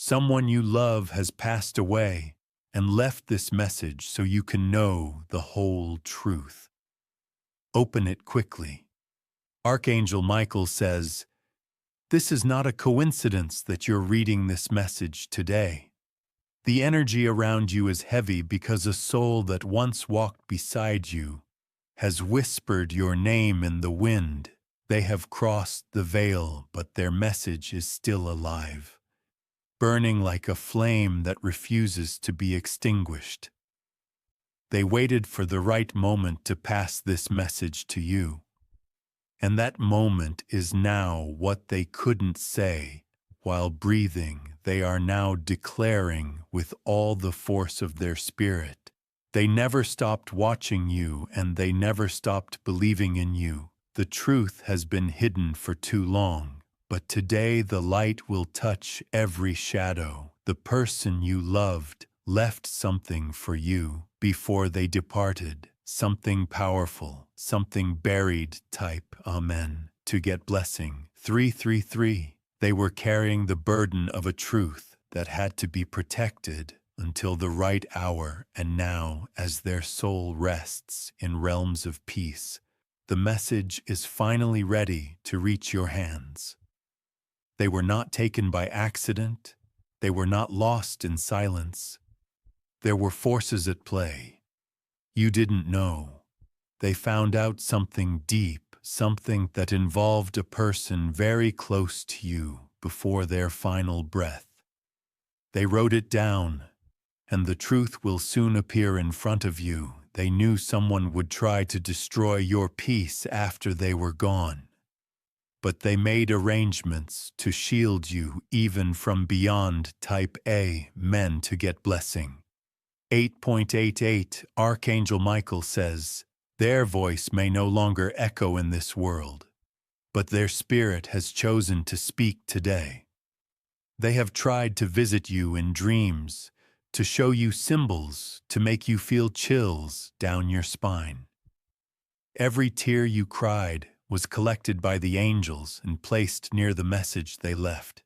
Someone you love has passed away and left this message so you can know the whole truth. Open it quickly. Archangel Michael says, "This is not a coincidence that you're reading this message today. The energy around you is heavy because a soul that once walked beside you has whispered your name in the wind. They have crossed the veil, but their message is still alive, burning like a flame that refuses to be extinguished. They waited for the right moment to pass this message to you. And that moment is now. What they couldn't say while breathing, they are now declaring with all the force of their spirit. They never stopped watching you, and they never stopped believing in you. The truth has been hidden for too long, but today the light will touch every shadow. The person you loved left something for you before they departed, something powerful, something buried. Type Amen to get blessing. 333. They were carrying the burden of a truth that had to be protected until the right hour, and now, as their soul rests in realms of peace, the message is finally ready to reach your hands. They were not taken by accident. They were not lost in silence. There were forces at play. You didn't know. They found out something deep, something that involved a person very close to you before their final breath. They wrote it down, and the truth will soon appear in front of you. They knew someone would try to destroy your peace after they were gone, but they made arrangements to shield you even from beyond. Type Amen to get blessing. 8.88 Archangel Michael says, their voice may no longer echo in this world, but their spirit has chosen to speak today. They have tried to visit you in dreams, to show you symbols, to make you feel chills down your spine. Every tear you cried was collected by the angels and placed near the message they left.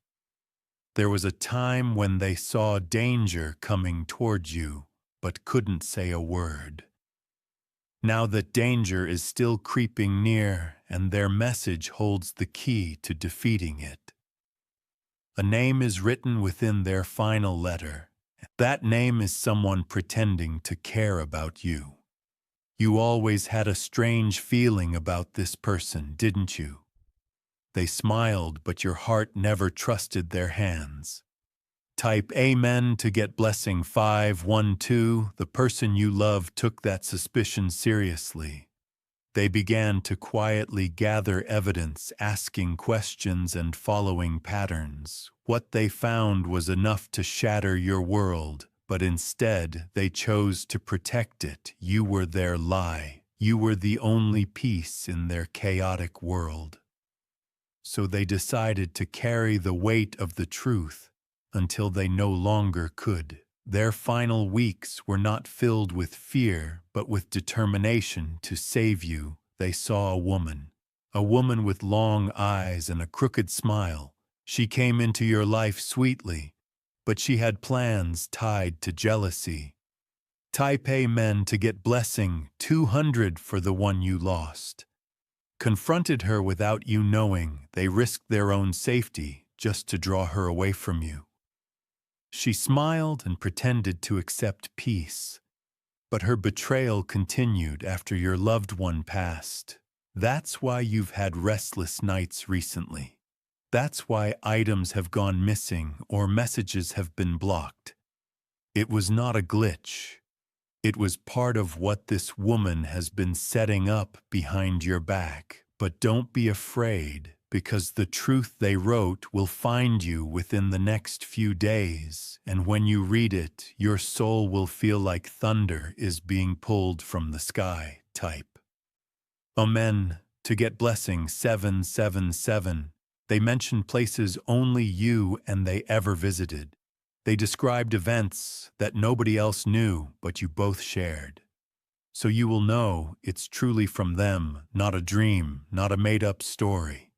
There was a time when they saw danger coming towards you, but couldn't say a word. Now that danger is still creeping near, and their message holds the key to defeating it. A name is written within their final letter. That name is someone pretending to care about you. You always had a strange feeling about this person, didn't you? They smiled, but your heart never trusted their hands. Type Amen to get blessing. 512. The person you love took that suspicion seriously. They began to quietly gather evidence, asking questions and following patterns. What they found was enough to shatter your world, but instead they chose to protect it. You were their lie. You were the only piece in their chaotic world. So they decided to carry the weight of the truth until they no longer could. Their final weeks were not filled with fear, but with determination to save you. They saw a woman with long eyes and a crooked smile. She came into your life sweetly, but she had plans tied to jealousy. Type Amen to get blessing. 200 for the one you lost. Confronted her without you knowing. They risked their own safety just to draw her away from you. She smiled and pretended to accept peace, but her betrayal continued after your loved one passed. That's why you've had restless nights recently. That's why items have gone missing or messages have been blocked. It was not a glitch. It was part of what this woman has been setting up behind your back. But don't be afraid, because the truth they wrote will find you within the next few days, and when you read it, your soul will feel like thunder is being pulled from the sky. Type Amen to get blessing. 777. They mention places only you and they ever visited. They described events that nobody else knew, but you both shared. So you will know it's truly from them, not a dream, not a made-up story.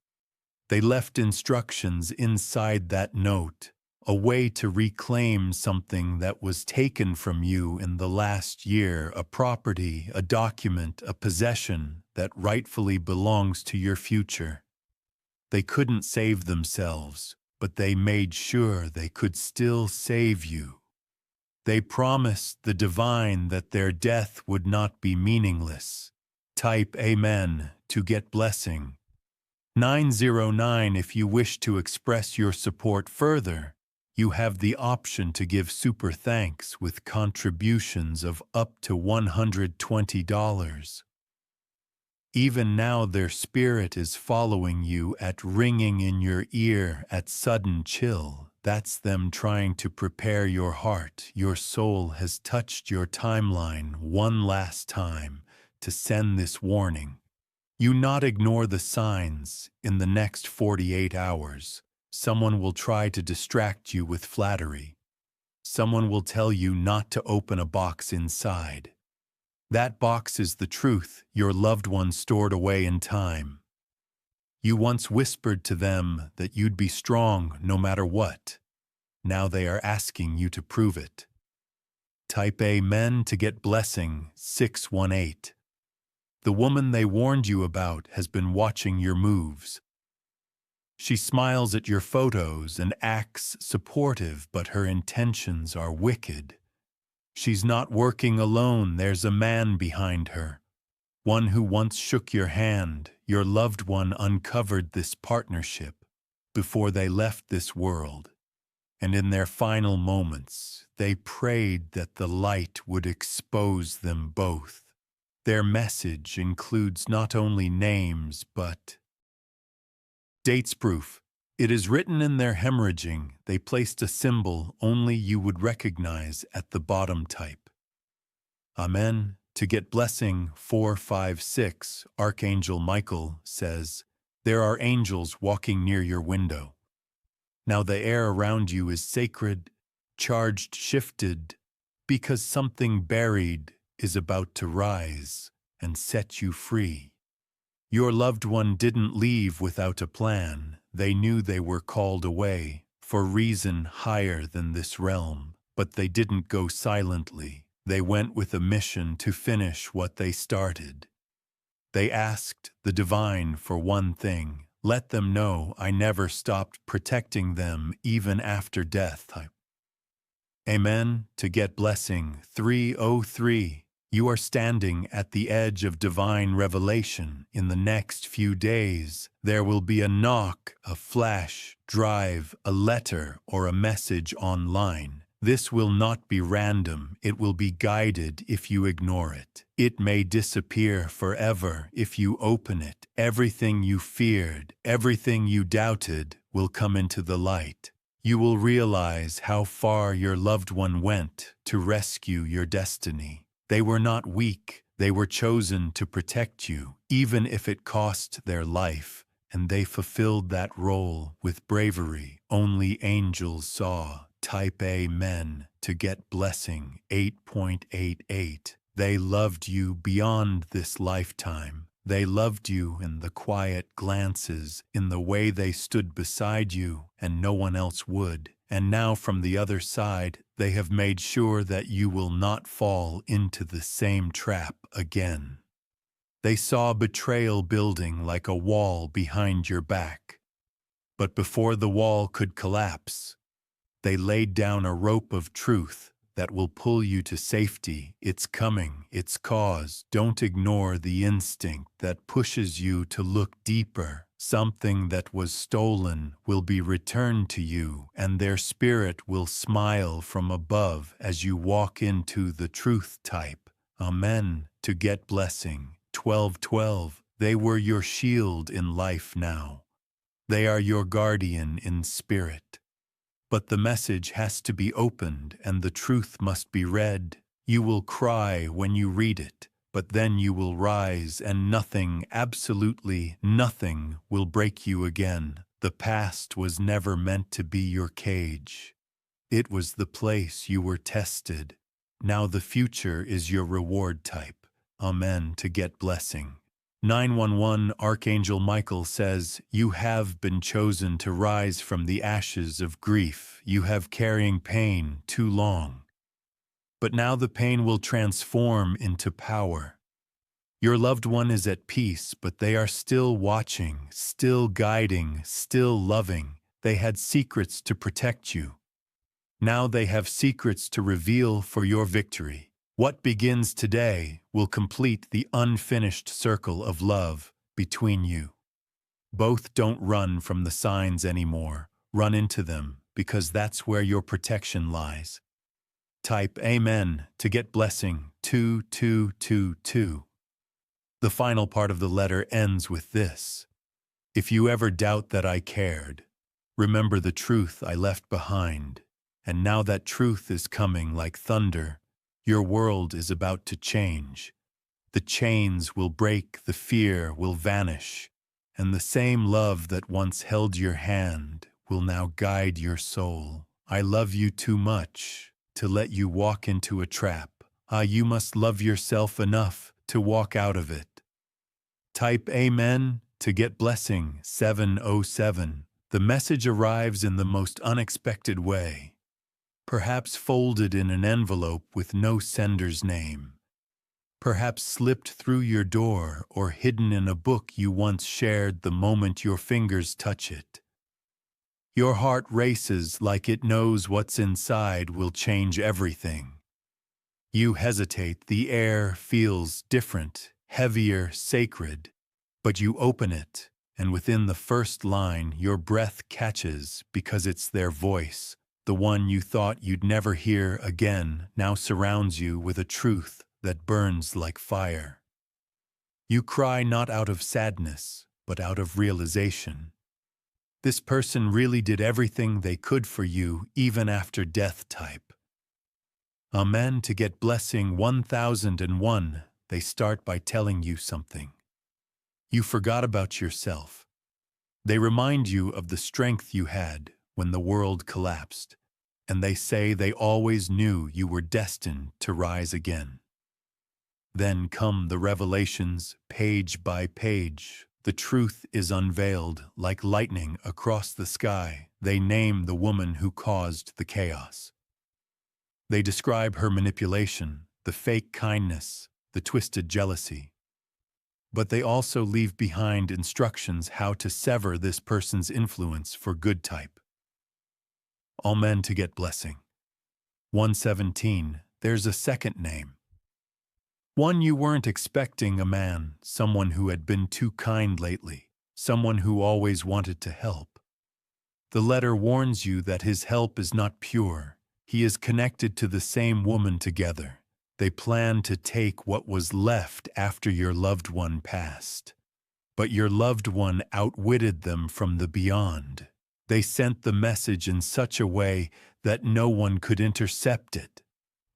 They left instructions inside that note, a way to reclaim something that was taken from you in the last year, a property, a document, a possession that rightfully belongs to your future. They couldn't save themselves, but they made sure they could still save you. They promised the divine that their death would not be meaningless. Type Amen to get blessing. 909. If you wish to express your support further, you have the option to give super thanks with contributions of up to $120. Even now their spirit is following you at ringing in your ear at sudden chill. That's them trying to prepare your heart. Your soul has touched your timeline one last time to send this warning. You not ignore the signs. In the next 48 hours, someone will try to distract you with flattery. Someone will tell you not to open a box inside. That box is the truth your loved one stored away in time. You once whispered to them that you'd be strong no matter what. Now they are asking you to prove it. Type Amen to get blessing. 618. The woman they warned you about has been watching your moves. She smiles at your photos and acts supportive, but her intentions are wicked. She's not working alone. There's a man behind her. One who once shook your hand. Your loved one uncovered this partnership before they left this world. And in their final moments, they prayed that the light would expose them both. Their message includes not only names, but dates proof. It is written in their hemorrhaging. They placed a symbol only you would recognize at the bottom type. Amen. To get blessing. 456, Archangel Michael says, there are angels walking near your window. Now the air around you is sacred, charged, shifted, because something buried is about to rise and set you free. Your loved one didn't leave without a plan. They knew they were called away for reason higher than this realm, but they didn't go silently. They went with a mission to finish what they started. They asked the divine for one thing. Let them know I never stopped protecting them even after death. Amen. To get blessing. 303. You are standing at the edge of divine revelation. In the next few days, there will be a knock, a flash, drive, a letter, or a message online. This will not be random. It will be guided if you ignore it. It may disappear forever if you open it. Everything you feared, everything you doubted will come into the light. You will realize how far your loved one went to rescue your destiny. They were not weak. They were chosen to protect you, even if it cost their life, and they fulfilled that role with bravery only angels saw. Type Amen to get blessing. 8.88. They loved you beyond this lifetime. They loved you in the quiet glances, in the way they stood beside you, and no one else would. And now from the other side, they have made sure that you will not fall into the same trap again. They saw betrayal building like a wall behind your back. But before the wall could collapse, they laid down a rope of truth that will pull you to safety. It's coming, it's cause. Don't ignore the instinct that pushes you to look deeper. Something that was stolen will be returned to you, and their spirit will smile from above as you walk into the truth type. Amen. To get blessing. 1212. They were your shield in life now. They are your guardian in spirit. But the message has to be opened and the truth must be read. You will cry when you read it, but then you will rise and nothing, absolutely nothing, will break you again. The past was never meant to be your cage. It was the place you were tested. Now the future is your reward type. Amen. To get blessing. 911 Archangel Michael says, "You have been chosen to rise from the ashes of grief. You have carrying pain too long. But now the pain will transform into power. Your loved one is at peace, but they are still watching, still guiding, still loving. They had secrets to protect you. Now they have secrets to reveal for your victory. What begins today will complete the unfinished circle of love between you. Both don't run from the signs anymore. Run into them, because that's where your protection lies." Type Amen to get blessing 2222. The final part of the letter ends with this: "If you ever doubt that I cared, remember the truth I left behind. And now that truth is coming like thunder. Your world is about to change. The chains will break, the fear will vanish, and the same love that once held your hand will now guide your soul. I love you too much to let you walk into a trap. You must love yourself enough to walk out of it." Type Amen to get blessing 707. The message arrives in the most unexpected way. Perhaps folded in an envelope with no sender's name. Perhaps slipped through your door or hidden in a book you once shared the moment your fingers touch it. Your heart races like it knows what's inside will change everything. You hesitate, the air feels different, heavier, sacred, but you open it, and within the first line your breath catches because it's their voice. The one you thought you'd never hear again now surrounds you with a truth that burns like fire. You cry not out of sadness, but out of realization. This person really did everything they could for you, even after death. Type Amen to get blessing 1001. They start by telling you something. You forgot about yourself. They remind you of the strength you had when the world collapsed, and they say they always knew you were destined to rise again. Then come the revelations, page by page. The truth is unveiled like lightning across the sky. They name the woman who caused the chaos. They describe her manipulation, the fake kindness, the twisted jealousy. But they also leave behind instructions how to sever this person's influence for good. Type Amen to get blessing 117. There's a second name. One you weren't expecting, a man, someone who had been too kind lately, someone who always wanted to help. The letter warns you that his help is not pure. He is connected to the same woman together. They plan to take what was left after your loved one passed. But your loved one outwitted them from the beyond. They sent the message in such a way that no one could intercept it.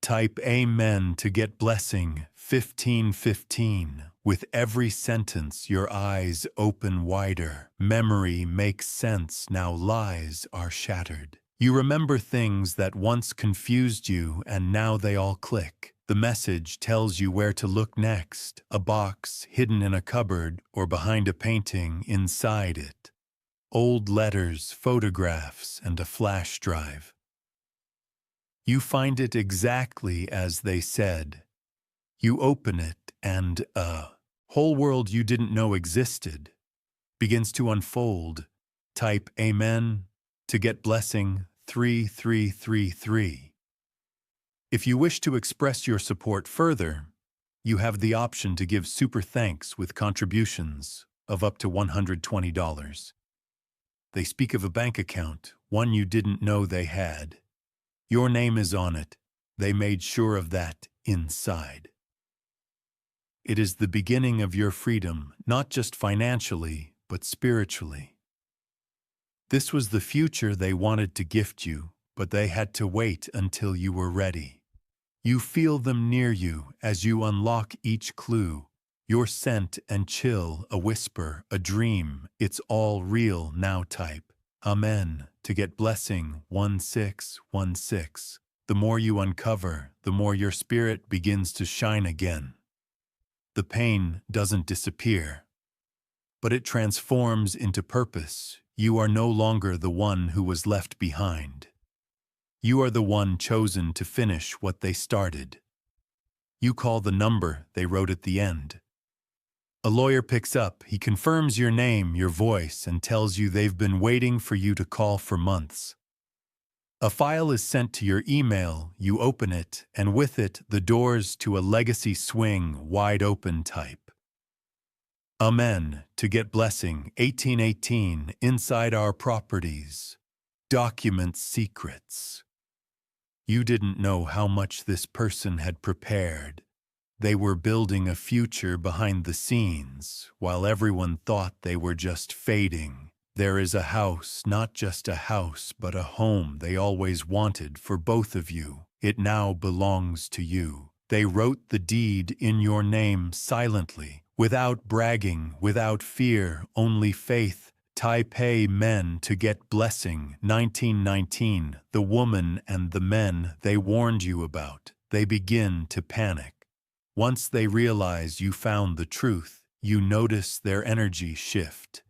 Type Amen to get blessing 1515. With every sentence, your eyes open wider. Memory makes sense, now lies are shattered. You remember things that once confused you, and now they all click. The message tells you where to look next, a box hidden in a cupboard or behind a painting inside it. Old letters, photographs, and a flash drive. You find it exactly as they said. You open it and a whole world you didn't know existed begins to unfold. Type Amen to get blessing 3333. If you wish to express your support further, you have the option to give super thanks with contributions of up to $120. They speak of a bank account, one you didn't know they had. Your name is on it. They made sure of that inside. It is the beginning of your freedom, not just financially, but spiritually. This was the future they wanted to gift you, but they had to wait until you were ready. You feel them near you as you unlock each clue. Your scent and chill, a whisper, a dream. It's all real now. Type Amen to get blessing 1616. The more you uncover, the more your spirit begins to shine again. The pain doesn't disappear, but it transforms into purpose. You are no longer the one who was left behind. You are the one chosen to finish what they started. You call the number they wrote at the end. A lawyer picks up, he confirms your name, your voice, and tells you they've been waiting for you to call for months. A file is sent to your email, you open it, and with it, the doors to a legacy swing wide open type. Amen. To get blessing, 1818, inside our properties. Document secrets. You didn't know how much this person had prepared. They were building a future behind the scenes, while everyone thought they were just fading. There is a house, not just a house, but a home they always wanted for both of you. It now belongs to you. They wrote the deed in your name silently, without bragging, without fear, only faith. Taipei men to get blessing, 1919, the woman and the men they warned you about. They begin to panic. Once they realize you found the truth, you notice their energy shift.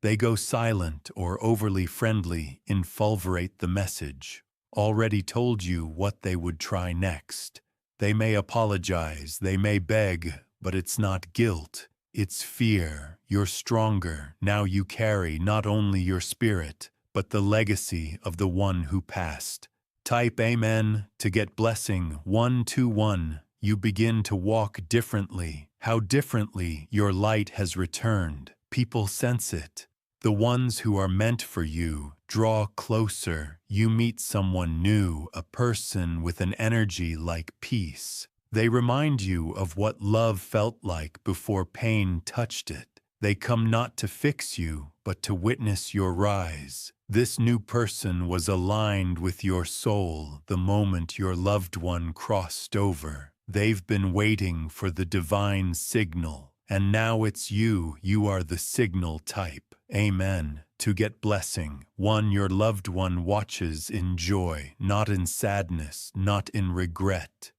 They go silent or overly friendly, infulvurate the message. Already told you what they would try next. They may apologize, they may beg, but it's not guilt, it's fear. You're stronger. Now you carry not only your spirit, but the legacy of the one who passed. Type Amen to get blessing, 121. You begin to walk differently. How differently your light has returned. People sense it. The ones who are meant for you draw closer. You meet someone new, a person with an energy like peace. They remind you of what love felt like before pain touched it. They come not to fix you, but to witness your rise. This new person was aligned with your soul the moment your loved one crossed over. They've been waiting for the divine signal, and now it's you. You are the signal type. Amen. To get blessing, one your loved one watches in joy, not in sadness, not in regret.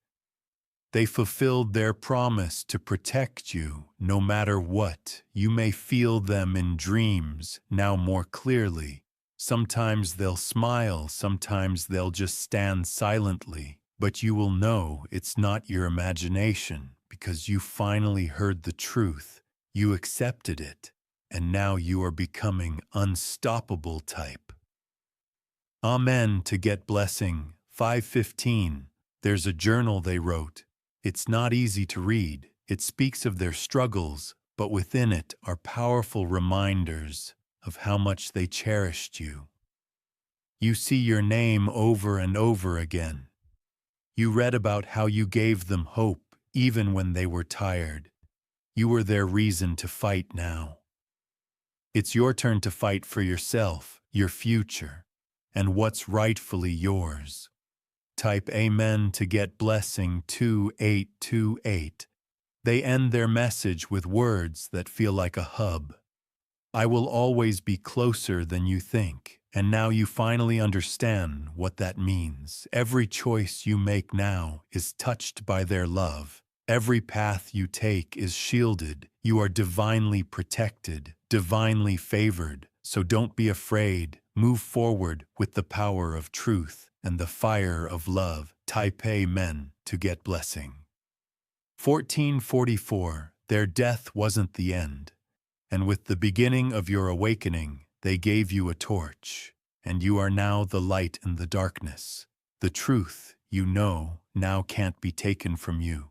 They fulfilled their promise to protect you, no matter what. You may feel them in dreams, now more clearly. Sometimes they'll smile, sometimes they'll just stand silently. But you will know it's not your imagination, because you finally heard the truth, you accepted it, and now you are becoming unstoppable type. Amen to get blessing, 515. There's a journal they wrote. It's not easy to read. It speaks of their struggles, but within it are powerful reminders of how much they cherished you. You see your name over and over again. You read about how you gave them hope, even when they were tired. You were their reason to fight now. It's your turn to fight for yourself, your future, and what's rightfully yours. Type Amen to get blessing, 2828. They end their message with words that feel like a hub. I will always be closer than you think. And now you finally understand what that means. Every choice you make now is touched by their love. Every path you take is shielded. You are divinely protected, divinely favored. So don't be afraid. Move forward with the power of truth and the fire of love. Type Amen to get blessing. 1444. Their death wasn't the end. And with the beginning of your awakening, they gave you a torch, and you are now the light in the darkness. The truth, you know, now can't be taken from you.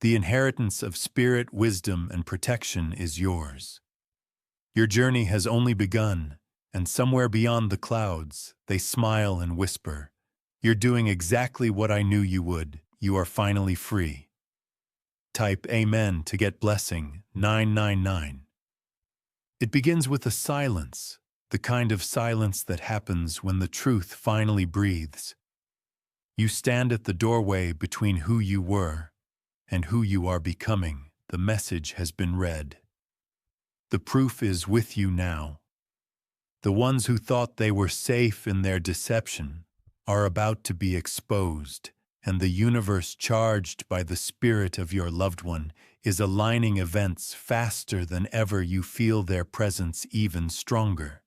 The inheritance of spirit, wisdom, and protection is yours. Your journey has only begun, and somewhere beyond the clouds, they smile and whisper, "You're doing exactly what I knew you would. You are finally free." Type Amen to get blessing, 999. It begins with a silence, the kind of silence that happens when the truth finally breathes. You stand at the doorway between who you were and who you are becoming. The message has been read. The proof is with you now. The ones who thought they were safe in their deception are about to be exposed. and the universe charged by the spirit of your loved one is aligning events faster than ever. You feel their presence even stronger.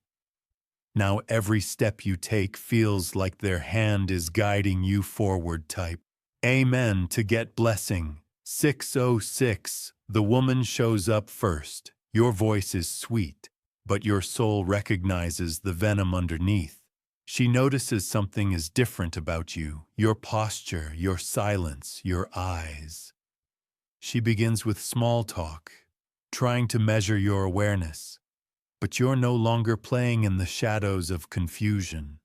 Now every step you take feels like their hand is guiding you forward. Type Amen to get blessing. 606. The woman shows up first. Your voice is sweet, but your soul recognizes the venom underneath. She notices something is different about you, your posture, your silence, your eyes. She begins with small talk, trying to measure your awareness. But you're no longer playing in the shadows of confusion.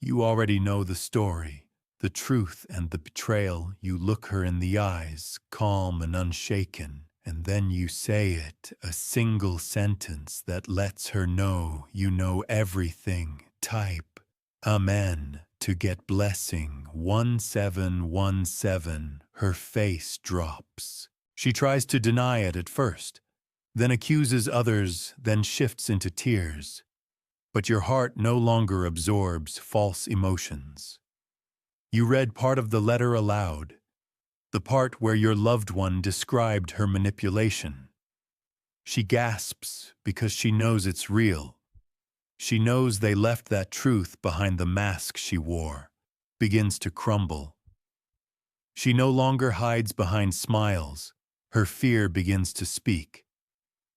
You already know the story, the truth and the betrayal. You look her in the eyes, calm and unshaken, and then you say it, a single sentence that lets her know you know everything. Type Amen to get blessing. 1717. Her face drops. She tries to deny it at first, then accuses others, then shifts into tears. But your heart no longer absorbs false emotions. You read part of the letter aloud, the part where your loved one described her manipulation. She gasps because she knows it's real. She knows they left that truth behind the mask she wore, begins to crumble. She no longer hides behind smiles. Her fear begins to speak.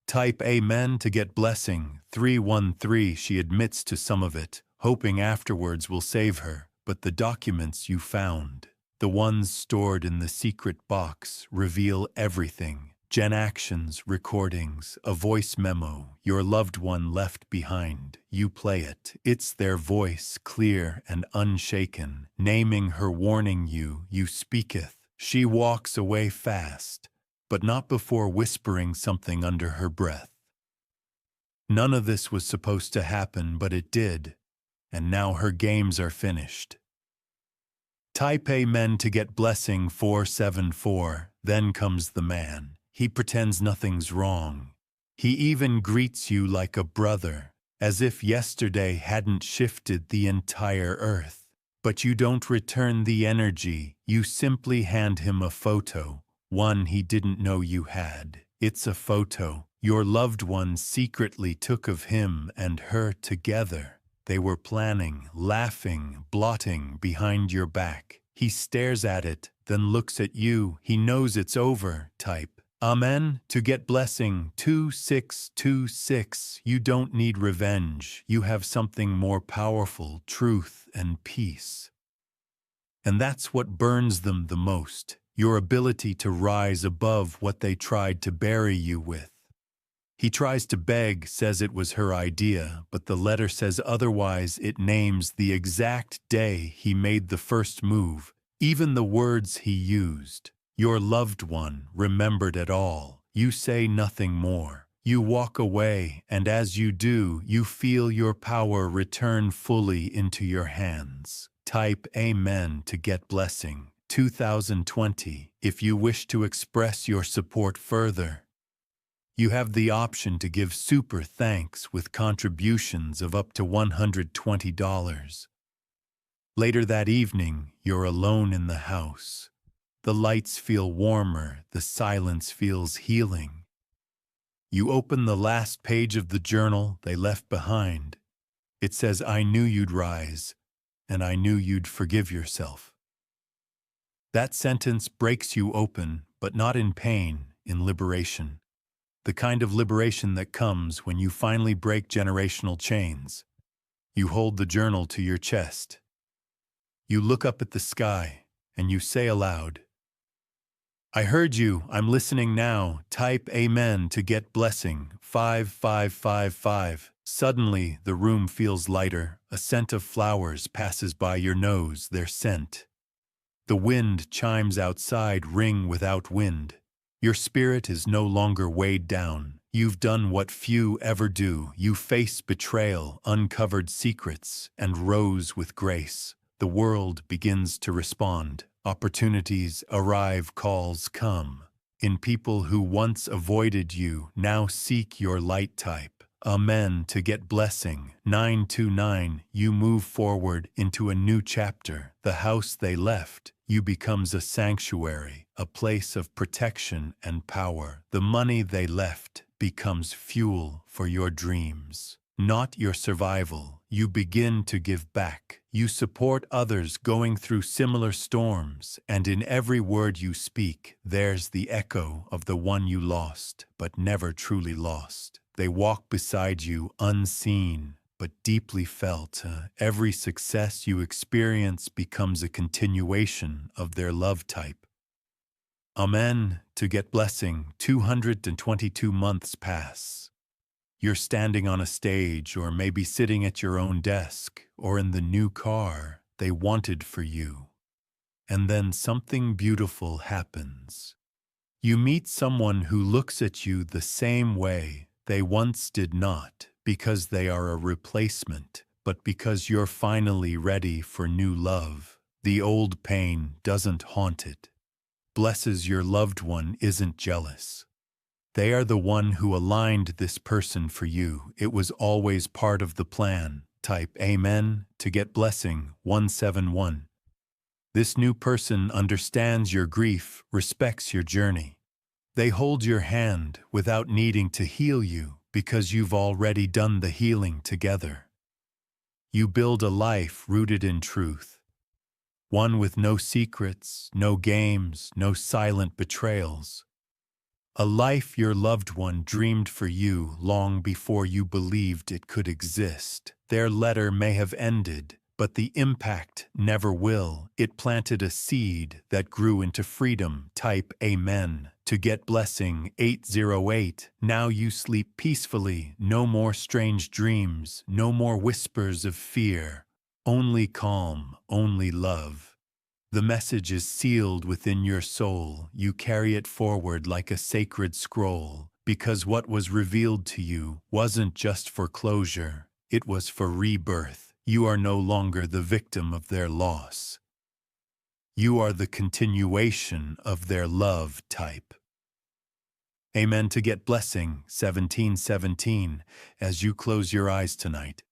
Type Amen to get blessing. 313. She admits to some of it, hoping afterwards will save her. But the documents you found, the ones stored in the secret box, reveal everything. Gen actions, recordings, a voice memo your loved one left behind. You play it. It's their voice, clear and unshaken, naming her, warning you. You speaketh. She walks away fast, but not before whispering something under her breath. None of this was supposed to happen, but it did, and now her games are finished. Type Amen to get blessing. 474. Then comes the man. He pretends nothing's wrong. He even greets you like a brother, as if yesterday hadn't shifted the entire earth. But you don't return the energy. You simply hand him a photo, one he didn't know you had. It's a photo your loved one secretly took of him and her together. They were planning, laughing, blotting behind your back. He stares at it, then looks at you. He knows it's over. Type Amen to get blessing. 2626. You don't need revenge. You have something more powerful, truth and peace. And that's what burns them the most, your ability to rise above what they tried to bury you with. He tries to beg, says it was her idea, but the letter says otherwise. It names the exact day he made the first move, even the words he used. Your loved one remembered it all. You say nothing more. You walk away, and as you do, you feel your power return fully into your hands. Type Amen to get blessing. 2020. If you wish to express your support further, you have the option to give super thanks with contributions of up to $120. Later that evening, you're alone in the house. The lights feel warmer, the silence feels healing. You open the last page of the journal they left behind. It says, I knew you'd rise, and I knew you'd forgive yourself. That sentence breaks you open, but not in pain, in liberation. The kind of liberation that comes when you finally break generational chains. You hold the journal to your chest. You look up at the sky, and you say aloud, I heard you, I'm listening now. Type Amen to get blessing. 5555. Suddenly, the room feels lighter. A scent of flowers passes by your nose, their scent. The wind chimes outside, ring without wind. Your spirit is no longer weighed down. You've done what few ever do. You face betrayal, uncovered secrets, and rose with grace. The world begins to respond. Opportunities arrive, calls come. In people who once avoided you, now seek your light. Type Amen. To get blessing. 929. You move forward into a new chapter. The house they left, you becomes a sanctuary, a place of protection and power. The money they left becomes fuel for your dreams. Not your survival. You begin to give back. You support others going through similar storms, and in every word you speak, there's the echo of the one you lost, but never truly lost. They walk beside you unseen, but deeply felt. Every success you experience becomes a continuation of their love type. Amen. To get blessing. 222 months pass. You're standing on a stage, or maybe sitting at your own desk, or in the new car they wanted for you. And then something beautiful happens. You meet someone who looks at you the same way they once did, not because they are a replacement, but because you're finally ready for new love. The old pain doesn't haunt it. Blesses your loved one isn't jealous. They are the one who aligned this person for you. It was always part of the plan. Type Amen to get blessing. 171. This new person understands your grief, respects your journey. They hold your hand without needing to heal you because you've already done the healing together. You build a life rooted in truth. One with no secrets, no games, no silent betrayals. A life your loved one dreamed for you long before you believed it could exist. Their letter may have ended, but the impact never will. It planted a seed that grew into freedom. Type Amen to get blessing. 808. Now you sleep peacefully. No more strange dreams, no more whispers of fear. Only calm, only love. The message is sealed within your soul. You carry it forward like a sacred scroll, because what was revealed to you wasn't just for closure, it was for rebirth. You are no longer the victim of their loss. You are the continuation of their love type. Amen to get blessing. 1717. As you close your eyes tonight,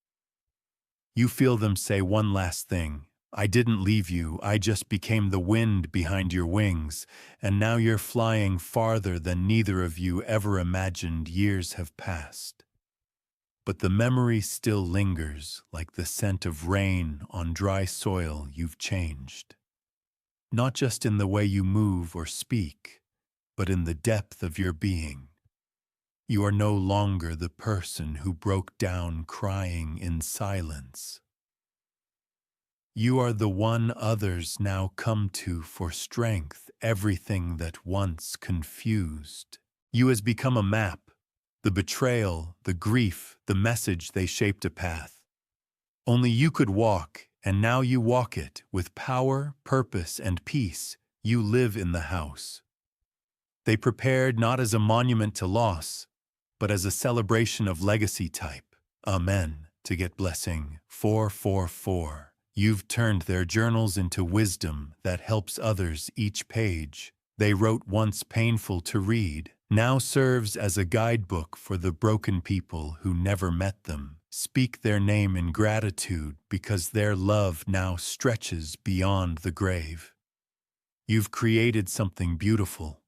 you feel them say one last thing. I didn't leave you, I just became the wind behind your wings, and now you're flying farther than neither of you ever imagined. Years have passed. But the memory still lingers, like the scent of rain on dry soil. You've changed. Not just in the way you move or speak, but in the depth of your being. You are no longer the person who broke down crying in silence. You are the one others now come to for strength. Everything that once confused you has become a map. The betrayal, the grief, the message, they shaped a path. Only you could walk, and now you walk it with power, purpose, and peace. You live in the house they prepared, not as a monument to loss, but as a celebration of legacy type. Amen to get blessing. 444. You've turned their journals into wisdom that helps others. Each page they wrote, once painful to read, now serves as a guidebook for the broken people who never met them. Speak their name in gratitude because their love now stretches beyond the grave. You've created something beautiful,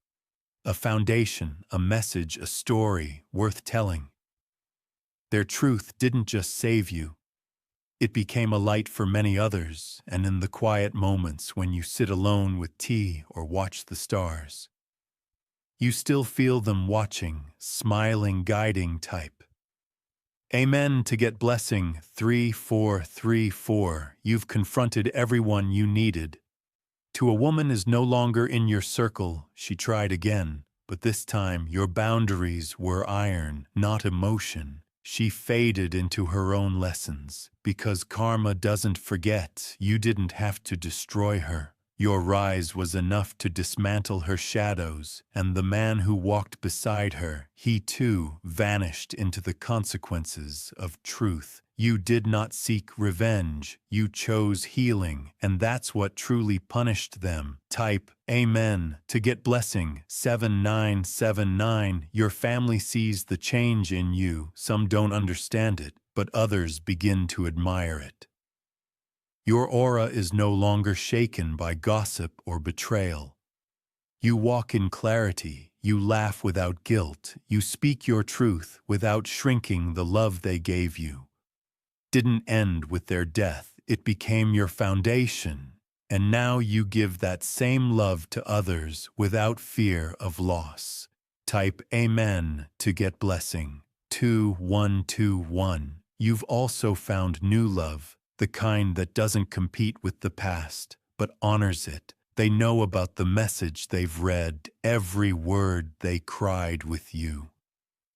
a foundation, a message, a story worth telling. Their truth didn't just save you. It became a light for many others, and in the quiet moments when you sit alone with tea or watch the stars, you still feel them watching, smiling, guiding type. Amen to get blessing. 3434. You've confronted everyone you needed. To a woman is no longer in your circle. She tried again, but this time your boundaries were iron, not emotion. She faded into her own lessons, because karma doesn't forget. You didn't have to destroy her. Your rise was enough to dismantle her shadows, and the man who walked beside her, he too vanished into the consequences of truth. You did not seek revenge, you chose healing, and that's what truly punished them. Type Amen to get blessing 7979. Your family sees the change in you. Some don't understand it, but others begin to admire it. Your aura is no longer shaken by gossip or betrayal. You walk in clarity, you laugh without guilt, you speak your truth without shrinking. The love they gave you didn't end with their death, it became your foundation, and now you give that same love to others without fear of loss. Type Amen to get blessing 2121. You've also found new love, the kind that doesn't compete with the past, but honors it. They know about the message they've read, every word they cried with you.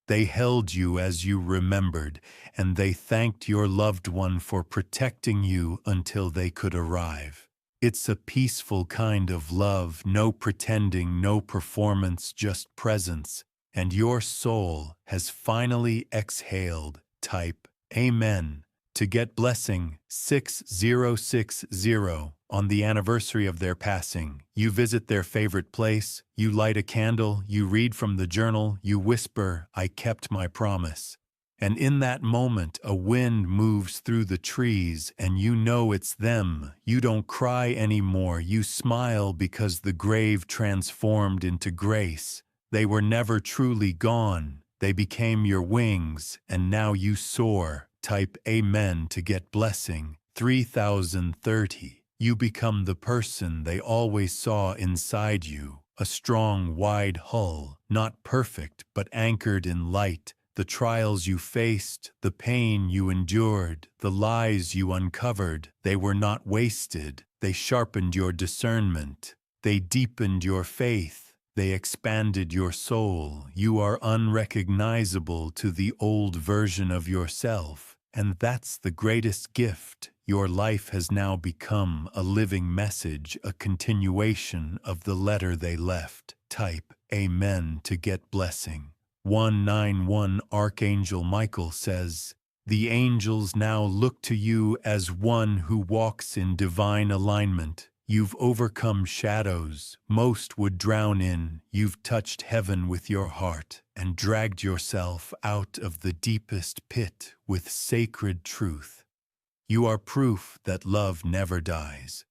They held you as you remembered, and they thanked your loved one for protecting you until they could arrive. It's a peaceful kind of love, no pretending, no performance, just presence, and your soul has finally exhaled. Type Amen to get blessing 6060. On the anniversary of their passing, you visit their favorite place, you light a candle, you read from the journal, you whisper, "I kept my promise." And in that moment, a wind moves through the trees, and you know it's them. You don't cry anymore, you smile because the grave transformed into grace. They were never truly gone, they became your wings, and now you soar. Type Amen to get blessing 3030. You become the person they always saw inside you, a strong, wide hull, not perfect but anchored in light. The trials you faced, the pain you endured, the lies you uncovered, they were not wasted. They sharpened your discernment. They deepened your faith. They expanded your soul. You are unrecognizable to the old version of yourself. And that's the greatest gift. Your life has now become a living message, a continuation of the letter they left. Type Amen to get blessing 191. Archangel Michael says, "The angels now look to you as one who walks in divine alignment. You've overcome shadows most would drown in. You've touched heaven with your heart and dragged yourself out of the deepest pit with sacred truth. You are proof that love never dies.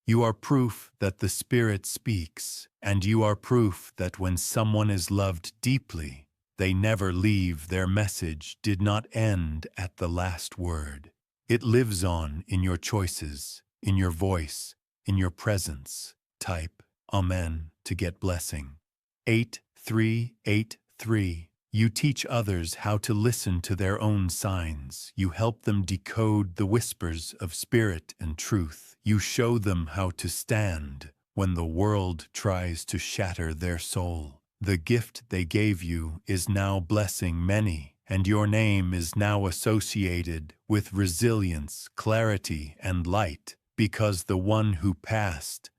You are proof that the Spirit speaks, and you are proof that when someone is loved deeply, they never leave. Their message did not end at the last word. It lives on in your choices, in your voice, in your presence." Type Amen to get blessing 8383. You teach others how to listen to their own signs. You help them decode the whispers of spirit and truth. You show them how to stand when the world tries to shatter their soul. The gift they gave you is now blessing many, and your name is now associated with resilience, clarity, and light, because the one who passed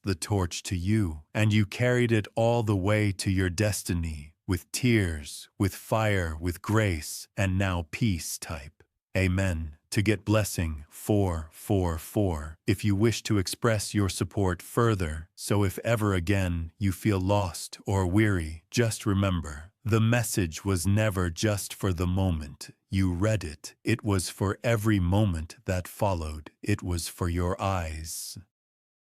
the torch to you, and you carried it all the way to your destiny, with tears, with fire, with grace, and now peace. Type Amen to get blessing 444. If you wish to express your support further, so if ever again you feel lost or weary, just remember, the message was never just for the moment you read it. It was for every moment that followed. It was for your eyes.